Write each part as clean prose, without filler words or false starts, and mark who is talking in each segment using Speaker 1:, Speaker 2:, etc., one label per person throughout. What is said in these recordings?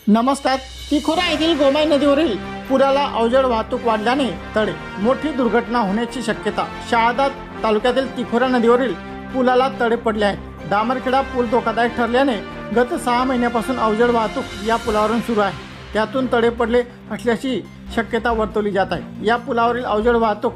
Speaker 1: नमस्कार। तिखोरा येथील गोमाई नदीवरील पुराला अवजड वाहतूक वाढल्याने तडे, मोठी दुर्घटना होण्याची शक्यता। शहादा तालुक्यातील तिखोरा नदीवरील पुलाला तडे पडले आहेत। डामरखेडा पूल धोकादायक ठरल्याने गत 6 महिन्यापासून अवजड वाहतूक या पुलावरून सुरू आहे। त्यातून तडे पडले असल्याची शक्यता वर्तवली जात आहे। या पुलावरील अवजड वाहतूक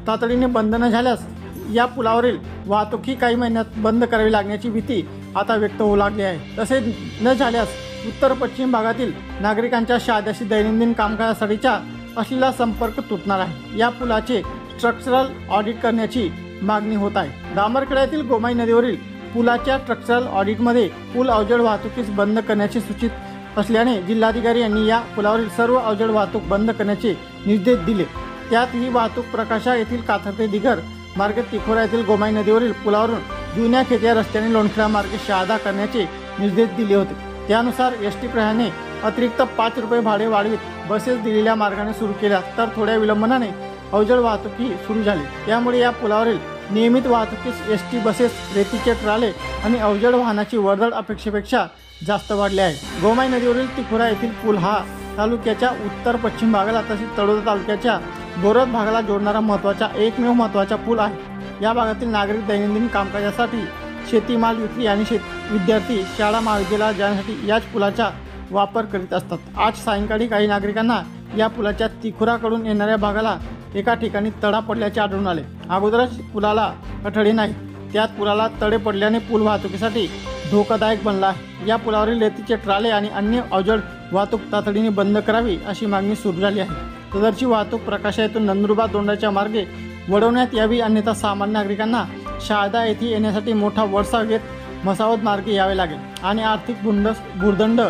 Speaker 1: तातडीने बंद न झाल्यास या पुलावरील वाहतूक ही काही महिन्यात बंद करावी लागण्याची भीती आता व्यक्त होऊ लागली आहे। तसेच न झाल्यास उत्तर पश्चिम भागातील नागरिकांच्या शहाद्याशी दैनंदिन कामकाजासाठीचा असलेला संपर्क तुटणार आहे। या पुलाचे स्ट्रक्चरल ऑडिट करण्याची मागणी होत आहे। डामरखेड्यातील गोमाई नदीवरील पुलाच्या स्ट्रक्चरल ऑडिटमध्ये पूल अवजड वाहतुकीस बंद करण्याचे सूचित असल्याने जिल्हाधिकारी यांनी या पुलावरील सर्व अवजड वाहतूक बंद करण्याचे निर्देश दिले। त्यात ही वाहतूक प्रकाशा येथील काथर दिगर मार्ग तिखोरा येथील गोमाई नदीवरील पुलावरून जुन्या खेतिया रस्त्याने लोणखेडा मार्गे शहादा करण्याचे निर्देश दिले होते। त्यानुसार एसटी प्रवाहाने अतिरिक्त 5 रुपये भाडे वाढवित बसेस दिलेल्या मार्गाने सुरू केल्या, तर थोड्या विलंबाने अवजड वाहतूकही सुरू झाली। त्यामुळे या पुलावरील नियमित वाहतुकीस एसटी बसेस, रेतीचे ट्राले आणि अवजड वाहनाची वर्दळ अपेक्षेपेक्षा जास्त वाढली आहे। गोमाई नदीवरील तिखोरा येथील पूल हा तालुक्याच्या उत्तर पश्चिम भागाला तसेच तळोदा तालुक्याच्या बोरद भागाला जोडणारा एकमेव महत्त्वाचा पूल आहे। या भागातील नागरिक दैनंदिन कामकाजासाठी, शेतीमाल विक्री आणि विद्यार्थी शाळा महाविद्यालयात जाण्यासाठी याच पुलाचा वापर करीत असतात। आज सायंकाळी काही नागरिकांना या पुलाच्या तिखोराकडून येणाऱ्या भागाला एका ठिकाणी तडा पडल्याचे आढळून आले। अगोदरच पुलाला कठडे नाही, त्यात पुलाला तडे पडल्याने पूल वाहतुकीसाठी धोकादायक बनला आहे। या पुलावरील रेतीचे ट्राले आणि अन्य अवजड वाहतूक तातडीने बंद करावी अशी मागणी सुरू झाली आहे। सदरची वाहतूक प्रकाशा येथून नंदुरबार दोंडाच्या मार्गे वळवण्यात यावी, अन्यथा सामान्य नागरिकांना शहादा येथे येण्यासाठी मोठा वळसा घेत मसावद मार्गे यावे लागेल आणि आर्थिक भुर्दंड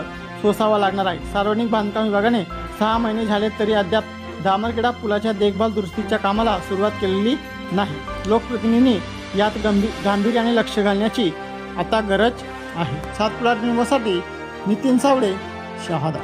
Speaker 1: सोसावा लागणार आहे। सार्वजनिक बांधकाम विभागाने 6 महिने झाले तरी अद्याप डामरखेडा पुलाच्या देखभाल दुरुस्तीच्या कामाला सुरुवात केलेली नाही। लोकप्रतिनिधींनी यात गांभीर्याने लक्ष घालण्याची आता गरज आहे। सातपुडा न्यूजसाठी नितीन सावळे, शहादा।